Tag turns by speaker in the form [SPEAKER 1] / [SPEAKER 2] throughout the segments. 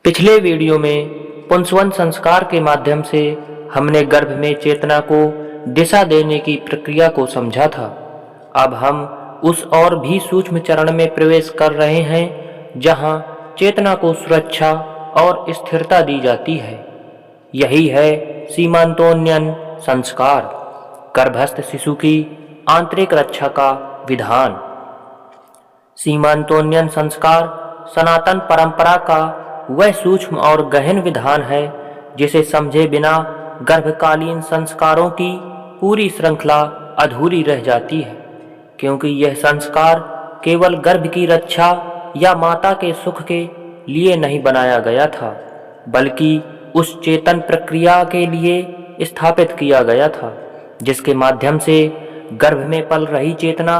[SPEAKER 1] पिछले वीडियो में पुंसवन संस्कार के माध्यम से हमने गर्भ में चेतना को दिशा देने की प्रक्रिया को समझा था। अब हम उस और भी सूक्ष्म चरण में प्रवेश कर रहे हैं जहां चेतना को सुरक्षा और स्थिरता दी जाती है। यही है सीमांतोन्नयन संस्कार, गर्भस्थ शिशु की आंतरिक रक्षा का विधान। सीमांतोन्नयन संस्कार सनातन परंपरा का वह सूक्ष्म और गहन विधान है जिसे समझे बिना गर्भकालीन संस्कारों की पूरी श्रृंखला अधूरी रह जाती है, क्योंकि यह संस्कार केवल गर्भ की रक्षा या माता के सुख के लिए नहीं बनाया गया था, बल्कि उस चेतन प्रक्रिया के लिए स्थापित किया गया था जिसके माध्यम से गर्भ में पल रही चेतना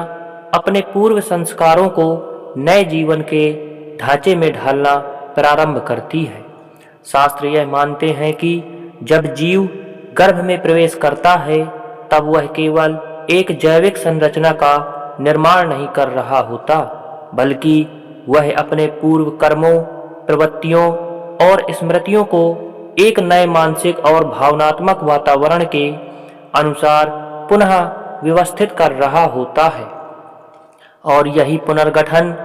[SPEAKER 1] अपने पूर्व संस्कारों को नए जीवन के ढांचे में ढालना प्रारंभ करती है। शास्त्र यह मानते हैं कि जब जीव गर्भ में प्रवेश करता है तब वह केवल एक जैविक संरचना का निर्माण नहीं कर रहा होता, बल्कि वह अपने पूर्व कर्मों, प्रवृत्तियों और स्मृतियों को एक नए मानसिक और भावनात्मक वातावरण के अनुसार पुनः व्यवस्थित कर रहा होता है। और यही पुनर्गठन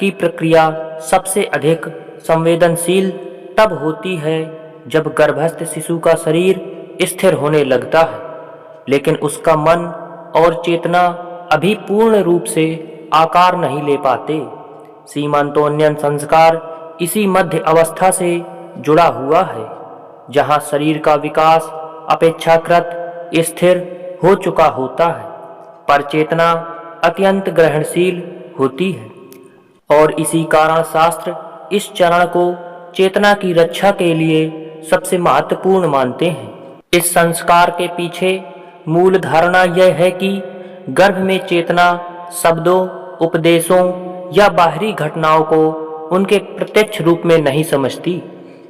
[SPEAKER 1] की प्रक्रिया सबसे अधिक संवेदनशील तब होती है जब गर्भस्थ शिशु का शरीर स्थिर होने लगता है, लेकिन उसका मन और चेतना अभी पूर्ण रूप से आकार नहीं ले पाते। सीमांतोन्नयन संस्कार इसी मध्य अवस्था से जुड़ा हुआ है जहां शरीर का विकास अपेक्षाकृत स्थिर हो चुका होता है, पर चेतना अत्यंत ग्रहणशील होती है। और इसी कारण शास्त्र इस चरण को चेतना की रक्षा के लिए सबसे महत्वपूर्ण मानते हैं। इस संस्कार के पीछे मूल धारणा यह है कि गर्भ में चेतना शब्दों, उपदेशों या बाहरी घटनाओं को उनके प्रत्यक्ष रूप में नहीं समझती,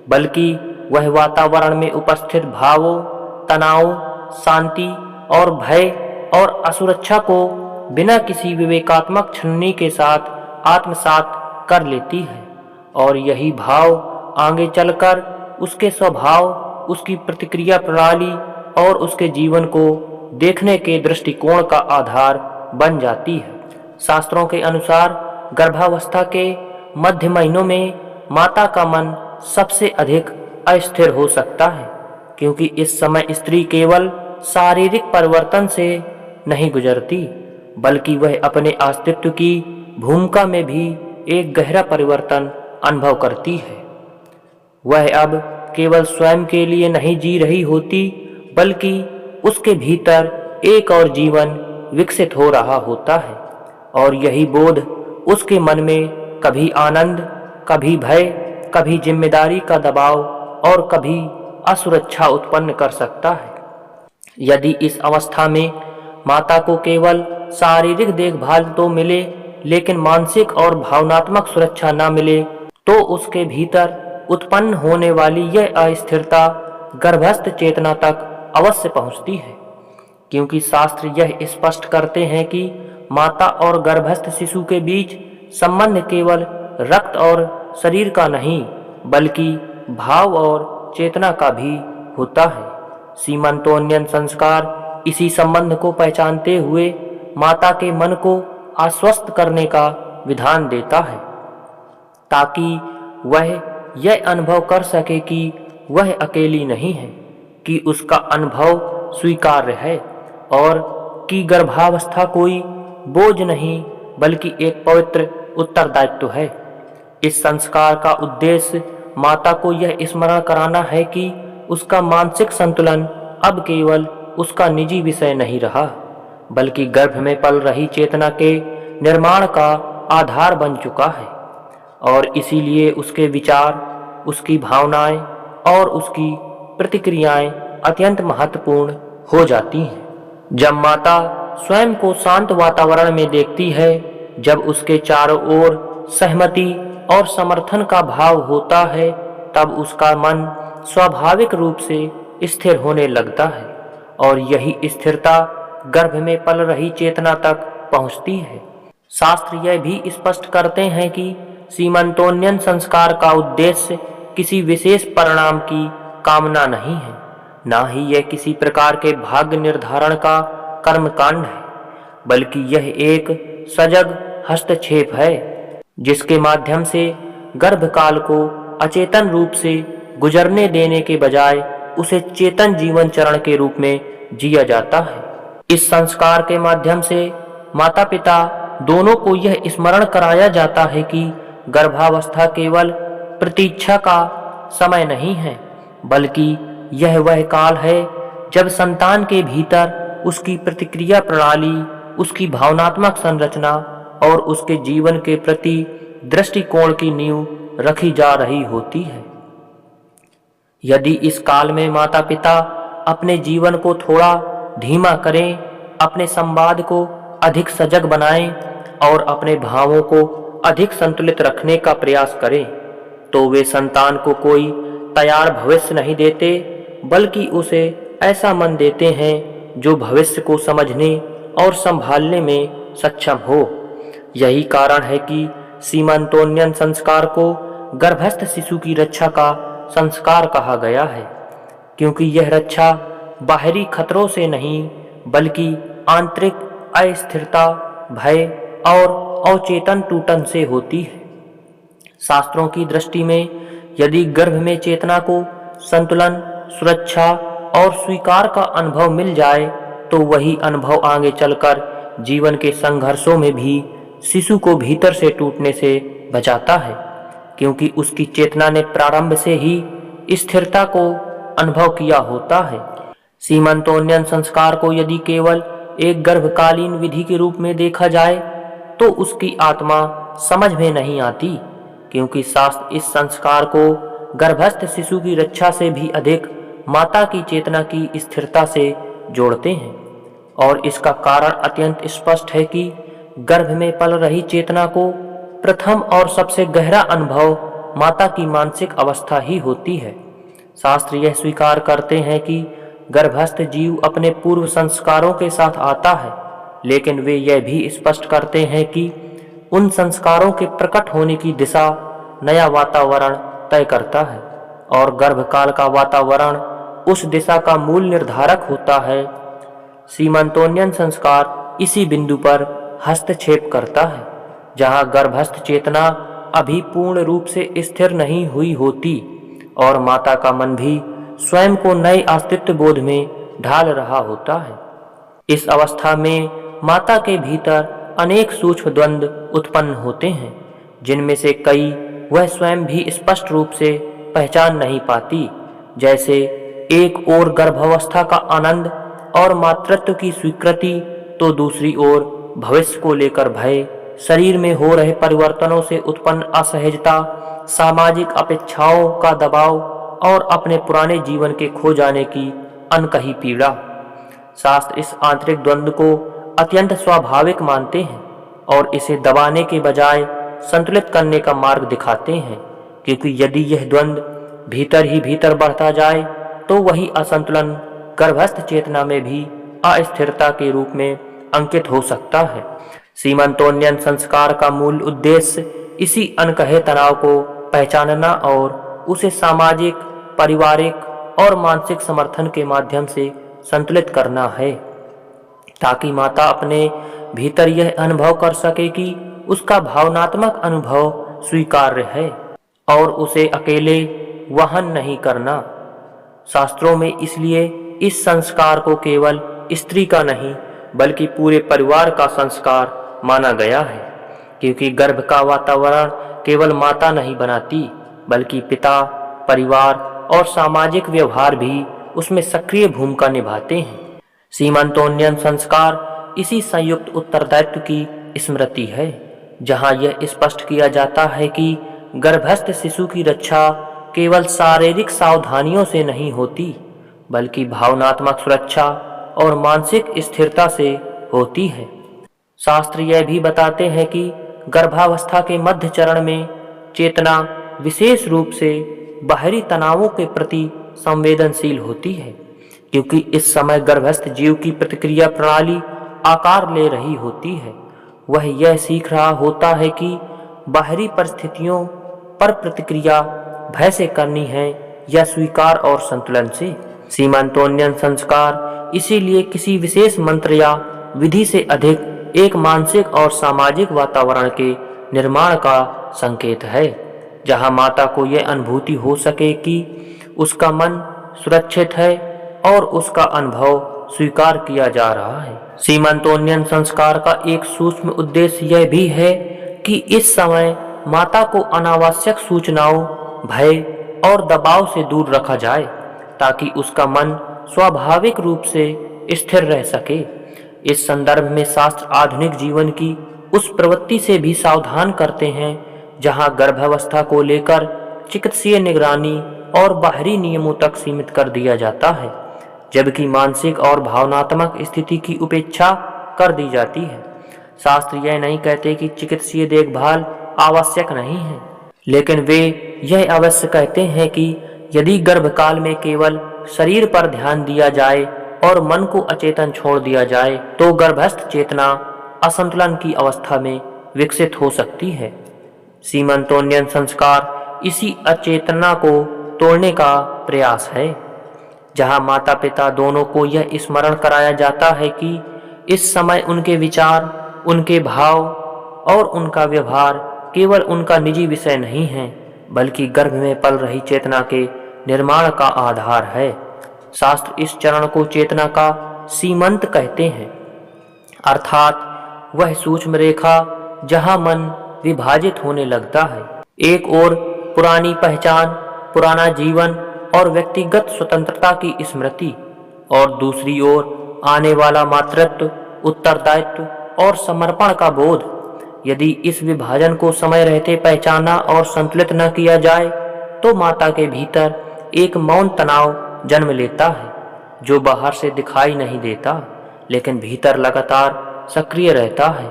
[SPEAKER 1] बल्कि वह वातावरण में उपस्थित भावों, तनाव, शांति और भय और असुरक्षा को बिना किसी विवेकात्मक छलनी के साथ आत्मसात कर लेती है। और यही भाव आगे चलकर उसके स्वभाव, उसकी प्रतिक्रिया प्रणाली और उसके जीवन को देखने के दृष्टिकोण का आधार बन जाती है। शास्त्रों के अनुसार गर्भावस्था के मध्य महीनों में माता का मन सबसे अधिक अस्थिर हो सकता है, क्योंकि इस समय स्त्री केवल शारीरिक परिवर्तन से नहीं गुजरती, बल्कि वह अपने अस्तित्व की भूमिका में भी एक गहरा परिवर्तन अनुभव करती है। वह अब केवल स्वयं के लिए नहीं जी रही होती, बल्कि उसके भीतर एक और जीवन विकसित हो रहा होता है। और यही बोध उसके मन में कभी आनंद, कभी भय, कभी जिम्मेदारी का दबाव और कभी असुरक्षा उत्पन्न कर सकता है। यदि इस अवस्था में माता को केवल शारीरिक देखभाल तो मिले, लेकिन मानसिक और भावनात्मक सुरक्षा न मिले, तो उसके भीतर उत्पन्न होने वाली यह अस्थिरता गर्भस्थ चेतना तक अवश्य पहुंचती है, क्योंकि शास्त्र यह स्पष्ट करते हैं कि माता और गर्भस्थ शिशु के बीच संबंध केवल रक्त और शरीर का नहीं, बल्कि भाव और चेतना का भी होता है। सीमांतोन्नयन संस्कार इसी संबंध को पहचानते हुए माता के मन को आश्वस्त करने का विधान देता है, ताकि वह यह अनुभव कर सके कि वह अकेली नहीं है, कि उसका अनुभव स्वीकार्य है और कि गर्भावस्था कोई बोझ नहीं बल्कि एक पवित्र उत्तरदायित्व है। इस संस्कार का उद्देश्य माता को यह स्मरण कराना है कि उसका मानसिक संतुलन अब केवल उसका निजी विषय नहीं रहा, बल्कि गर्भ में पल रही चेतना के निर्माण का आधार बन चुका है। और इसीलिए उसके विचार, उसकी भावनाएं और उसकी प्रतिक्रियाएं अत्यंत महत्वपूर्ण हो जाती हैं। जब माता स्वयं को शांत वातावरण में देखती है, जब उसके चारों ओर सहमति और समर्थन का भाव होता है, तब उसका मन स्वाभाविक रूप से स्थिर होने लगता है। और यही स्थिरता गर्भ में पल रही चेतना तक पहुंचती है। शास्त्र यह भी स्पष्ट करते हैं कि सीमांतोन्नयन संस्कार का उद्देश्य किसी विशेष परिणाम की कामना नहीं है, ना ही यह किसी प्रकार के भाग्य निर्धारण का कर्मकांड है, बल्कि यह एक सजग हस्तक्षेप है जिसके माध्यम से गर्भकाल को अचेतन रूप से गुजरने देने के बजाय उसे चेतन जीवन चरण के रूप में जिया जाता है। इस संस्कार के माध्यम से माता पिता दोनों को यह स्मरण कराया जाता है कि गर्भावस्था केवल प्रतीक्षा का समय नहीं है, बल्कि यह वह काल है जब संतान के भीतर उसकी प्रतिक्रिया प्रणाली, उसकी भावनात्मक संरचना और उसके जीवन के प्रति दृष्टिकोण की नींव रखी जा रही होती है। यदि इस काल में माता पिता अपने जीवन को थोड़ा धीमा करें, अपने संवाद को अधिक सजग बनाएं और अपने भावों को अधिक संतुलित रखने का प्रयास करें, तो वे संतान को कोई तैयार भविष्य नहीं देते, बल्कि उसे ऐसा मन देते हैं जो भविष्य को समझने और संभालने में सक्षम हो। यही कारण है कि सीमंतोन्नयन संस्कार को गर्भस्थ शिशु की रक्षा का संस्कार कहा गया है, क्योंकि यह रक्षा बाहरी खतरों से नहीं बल्कि आंतरिक अस्थिरता, भय और अवचेतन टूटन से होती है। शास्त्रों की दृष्टि में यदि गर्भ में चेतना को संतुलन, सुरक्षा और स्वीकार का अनुभव मिल जाए, तो वही अनुभव आगे चलकर जीवन के संघर्षों में भी शिशु को भीतर से टूटने से बचाता है, क्योंकि उसकी चेतना ने प्रारंभ से ही स्थिरता को अनुभव किया होता है। सीमंतोन्नयन संस्कार को यदि केवल एक गर्भकालीन विधि के रूप में देखा जाए तो उसकी आत्मा समझ में नहीं आती, क्योंकि शास्त्र इस संस्कार को गर्भस्थ शिशु की रक्षा से भी अधिक माता की चेतना की स्थिरता से जोड़ते हैं। और इसका कारण अत्यंत स्पष्ट है कि गर्भ में पल रही चेतना को प्रथम और सबसे गहरा अनुभव माता की मानसिक अवस्था ही होती है। शास्त्र यह स्वीकार करते हैं कि गर्भस्थ जीव अपने पूर्व संस्कारों के साथ आता है, लेकिन वे यह भी स्पष्ट करते हैं कि उन संस्कारों के प्रकट होने की दिशा नया वातावरण तय करता है, और गर्भकाल का वातावरण उस दिशा का मूल निर्धारक होता है। सीमंतोन्नयन संस्कार इसी बिंदु पर हस्तक्षेप करता है, जहां गर्भस्थ चेतना अभी पूर्ण रूप से स्थिर नहीं हुई होती और माता का मन भी स्वयं को नए अस्तित्व बोध में ढाल रहा होता है। इस अवस्था में माता के भीतर अनेक सूक्ष्म द्वंद्व उत्पन्न होते हैं, जिनमें से कई वह स्वयं भी स्पष्ट रूप से पहचान नहीं पाती, जैसे एक ओर गर्भावस्था का आनंद और मातृत्व की स्वीकृति, तो दूसरी ओर भविष्य को लेकर भय, शरीर में हो रहे परिवर्तनों से उत्पन्न असहजता, सामाजिक अपेक्षाओं का दबाव और अपने पुराने जीवन के खो जाने की अनकही पीड़ा। शास्त्र इस आंतरिक द्वंद्व को अत्यंत स्वाभाविक मानते हैं और इसे दबाने के बजाय संतुलित करने का मार्ग दिखाते हैं, क्योंकि यदि यह द्वंद्व भीतर ही भीतर बढ़ता जाए तो वही असंतुलन गर्भस्थ चेतना में भी अस्थिरता के रूप में अंकित हो सकता है। सीमंतोन्नयन संस्कार का मूल उद्देश्य इसी अनकहे तनाव को पहचानना और उसे सामाजिक, पारिवारिक और मानसिक समर्थन के माध्यम से संतुलित करना है, ताकि माता अपने भीतर यह अनुभव कर सके कि उसका भावनात्मक अनुभव स्वीकार्य है और उसे अकेले वहन नहीं करना। शास्त्रों में इसलिए इस संस्कार को केवल स्त्री का नहीं बल्कि पूरे परिवार का संस्कार माना गया है, क्योंकि गर्भ का वातावरण केवल माता नहीं बनाती, बल्कि पिता, परिवार और सामाजिक व्यवहार भी उसमें सक्रिय भूमिका निभाते हैं। सीमंतोन्नयन संस्कार इसी संयुक्त उत्तरदायित्व की स्मृति है, जहां यह स्पष्ट किया जाता है कि गर्भस्थ शिशु की रक्षा केवल शारीरिक सावधानियों से नहीं होती, बल्कि भावनात्मक सुरक्षा और मानसिक स्थिरता से होती है। शास्त्र यह भी बताते हैं कि गर्भावस्था के मध्य चरण में चेतना विशेष रूप से बाहरी तनावों के प्रति संवेदनशील होती है, क्योंकि इस समय गर्भस्थ जीव की प्रतिक्रिया प्रणाली आकार ले रही होती है। वह यह सीख रहा होता है कि बाहरी परिस्थितियों पर प्रतिक्रिया भय से करनी है या स्वीकार और संतुलन से। सीमांतोन्नयन संस्कार इसीलिए किसी विशेष मंत्र या विधि से अधिक एक मानसिक और सामाजिक वातावरण के निर्माण का संकेत है, जहां माता को यह अनुभूति हो सके कि उसका मन सुरक्षित है और उसका अनुभव स्वीकार किया जा रहा है। सीमांतोन्नयन संस्कार का एक सूक्ष्म उद्देश्य यह भी है कि इस समय माता को अनावश्यक सूचनाओं, भय और दबाव से दूर रखा जाए, ताकि उसका मन स्वाभाविक रूप से स्थिर रह सके। इस संदर्भ में शास्त्र आधुनिक जीवन की उस प्रवृत्ति से भी सावधान करते हैं जहां गर्भावस्था को लेकर चिकित्सीय निगरानी और बाहरी नियमों तक सीमित कर दिया जाता है, जबकि मानसिक और भावनात्मक स्थिति की उपेक्षा कर दी जाती है। शास्त्र यह नहीं कहते कि चिकित्सीय देखभाल आवश्यक नहीं है, लेकिन वे यह अवश्य कहते हैं कि यदि गर्भकाल में केवल शरीर पर ध्यान दिया जाए और मन को अचेतन छोड़ दिया जाए तो गर्भस्थ चेतना असंतुलन की अवस्था में विकसित हो सकती है। सीमांतोन्नयन संस्कार इसी अचेतना को तोड़ने का प्रयास है, जहां माता पिता दोनों को यह स्मरण कराया जाता है कि इस समय उनके विचार, उनके भाव और उनका व्यवहार केवल उनका निजी विषय नहीं है, बल्कि गर्भ में पल रही चेतना के निर्माण का आधार है। शास्त्र इस चरण को चेतना का सीमंत कहते हैं, अर्थात वह सूक्ष्म रेखा जहां मन विभाजित होने लगता है। एक ओर पुरानी पहचान, पुराना जीवन और व्यक्तिगत स्वतंत्रता की स्मृति, और दूसरी ओर आने वाला मातृत्व, उत्तरदायित्व और समर्पण का बोध। यदि इस विभाजन को समय रहते पहचाना और संतुलित न किया जाए तो माता के भीतर एक मौन तनाव जन्म लेता है, जो बाहर से दिखाई नहीं देता, लेकिन भीतर लगातार सक्रिय रहता है,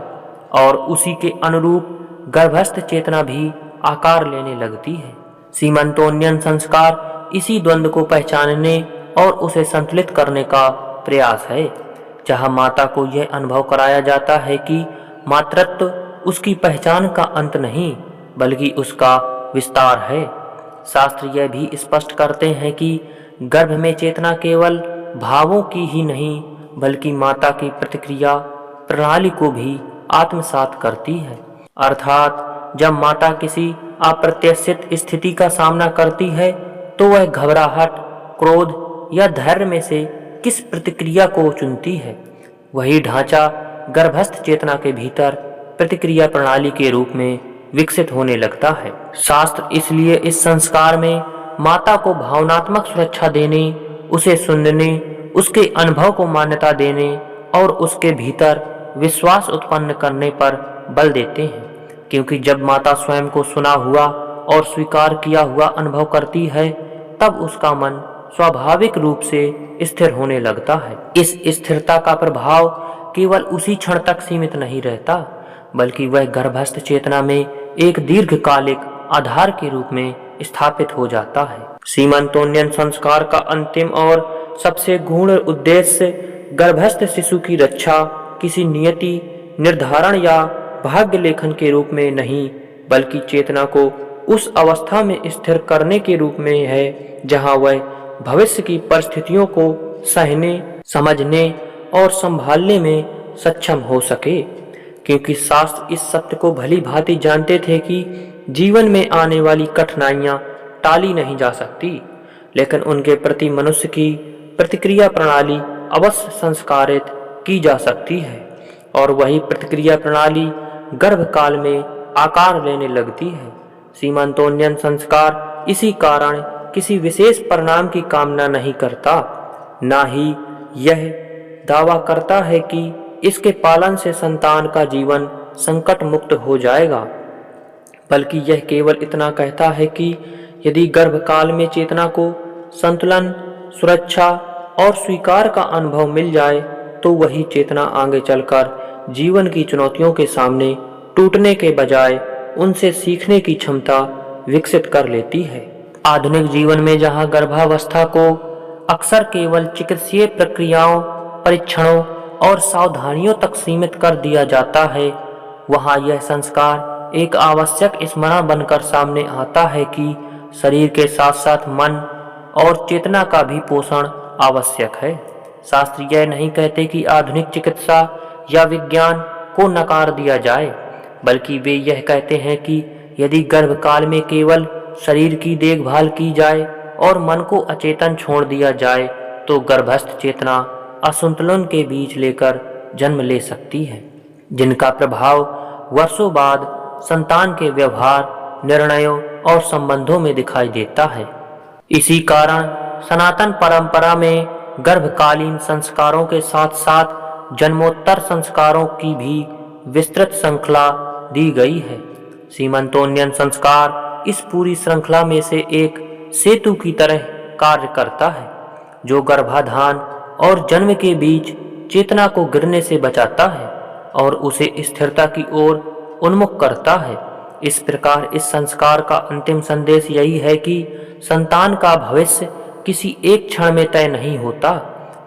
[SPEAKER 1] और उसी के अनुरूप गर्भस्थ चेतना भी आकार लेने लगती है। सीमांतोन्नयन संस्कार इसी द्वंद्व को पहचानने और उसे संतुलित करने का प्रयास है, जहां माता को यह अनुभव कराया जाता है कि मातृत्व उसकी पहचान का अंत नहीं, बल्कि उसका विस्तार है। शास्त्र यह भी स्पष्ट करते हैं कि गर्भ में चेतना केवल भावों की ही नहीं, बल्कि माता की प्रतिक्रिया प्रणाली को भी आत्मसात करती है। अर्थात जब माता किसी अप्रत्याशित स्थिति का सामना करती है तो वह घबराहट, क्रोध या धैर्य में से किस प्रतिक्रिया को चुनती है। वही ढांचा गर्भस्थ चेतना के भीतर प्रतिक्रिया प्रणाली के रूप में विकसित होने लगता है। शास्त्र इसलिए इस संस्कार में माता को भावनात्मक सुरक्षा देने, उसे सुनने, उसके अनुभव को मान्यता देने और उसके भीतर विश्वास उत्पन्न करने पर बल देते हैं, क्योंकि जब माता स्वयं को सुना हुआ और स्वीकार किया हुआ अनुभव करती है तब उसका मन स्वाभाविक रूप से स्थिर होने लगता है। इस स्थिरता का प्रभाव केवल उसी क्षण तक सीमित नहीं रहता, बल्कि वह गर्भस्थ चेतना में एक दीर्घकालिक आधार के रूप में स्थापित हो जाता है। सीमांतोन्नयन संस्कार का अंतिम और सबसे गूढ़ उद्देश्य गर्भस्थ शिशु की रक्षा किसी नियति, निर्धारण या भाग्य लेखन के रूप में नहीं, बल्कि चेतना को उस अवस्था में स्थिर करने के रूप में है जहां वह भविष्य की परिस्थितियों को सहने, समझने और संभालने में सक्षम हो सके। क्योंकि शास्त्र इस सत्य को भली भांति जानते थे कि जीवन में आने वाली कठिनाइयां टाली नहीं जा सकती, लेकिन उनके प्रति मनुष्य की प्रतिक्रिया प्रणाली अवश्य संस्कारित की जा सकती है, और वही प्रतिक्रिया प्रणाली गर्भकाल में आकार लेने लगती है। सीमांतोन्नयन संस्कार इसी कारण किसी विशेष परिणाम की कामना नहीं करता, ना ही यह दावा करता है कि इसके पालन से संतान का जीवन संकट मुक्त हो जाएगा, बल्कि यह केवल इतना कहता है कि यदि गर्भकाल में चेतना को संतुलन, सुरक्षा और स्वीकार का अनुभव मिल जाए तो वही चेतना आगे चलकर जीवन की चुनौतियों के सामने टूटने के बजाय उनसे सीखने की क्षमता विकसित कर लेती है। आधुनिक जीवन में जहां गर्भावस्था को अक्सर केवल चिकित्सीय प्रक्रियाओं, परीक्षणों और सावधानियों तक सीमित कर दिया जाता है, वहां यह संस्कार एक आवश्यक स्मरण बनकर सामने आता है कि शरीर के साथ साथ मन और चेतना का भी पोषण आवश्यक है। शास्त्र यह नहीं कहते कि आधुनिक चिकित्सा या विज्ञान को नकार दिया जाए, बल्कि वे यह कहते हैं कि यदि गर्भकाल में केवल शरीर की देखभाल की जाए और मन को अचेतन छोड़ दिया जाए तो गर्भस्थ चेतना असंतुलन के बीच लेकर जन्म ले सकती है, जिनका प्रभाव वर्षों बाद संतान के व्यवहार, निर्णयों और संबंधों में दिखाई देता है। इसी कारण सनातन परंपरा में गर्भकालीन संस्कारों के साथ साथ जन्मोत्तर संस्कारों की भी विस्तृत श्रृंखला दी गई है। सीमंतोन्नयन संस्कार इस पूरी श्रृंखला में से एक सेतु की तरह कार्य करता है, जो गर्भाधान और जन्म के बीच चेतना को गिरने से बचाता है और उसे स्थिरता की ओर उन्मुख करता है। इस प्रकार इस संस्कार का अंतिम संदेश यही है कि संतान का भविष्य किसी एक क्षण में तय नहीं होता,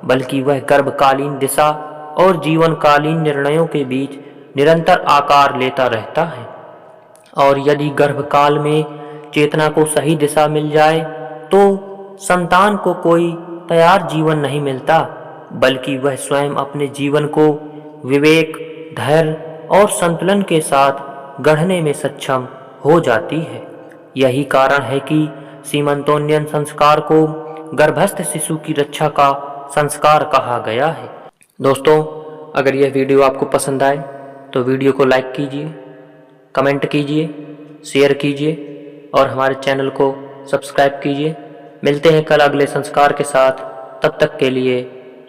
[SPEAKER 1] बल्कि वह गर्भकालीन दिशा और जीवनकालीन निर्णयों के बीच निरंतर आकार लेता रहता है। और यदि गर्भकाल में चेतना को सही दिशा मिल जाए तो संतान को कोई तैयार जीवन नहीं मिलता, बल्कि वह स्वयं अपने जीवन को विवेक, धैर्य और संतुलन के साथ गढ़ने में सक्षम हो जाती है। यही कारण है कि सीमंतोन्नयन संस्कार को गर्भस्थ शिशु की रक्षा का संस्कार कहा गया है। दोस्तों, अगर यह वीडियो आपको पसंद आए तो वीडियो को लाइक कीजिए, कमेंट कीजिए, शेयर कीजिए और हमारे चैनल को सब्सक्राइब कीजिए। मिलते हैं कल अगले संस्कार के साथ। तब तक के लिए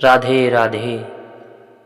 [SPEAKER 1] राधे राधे।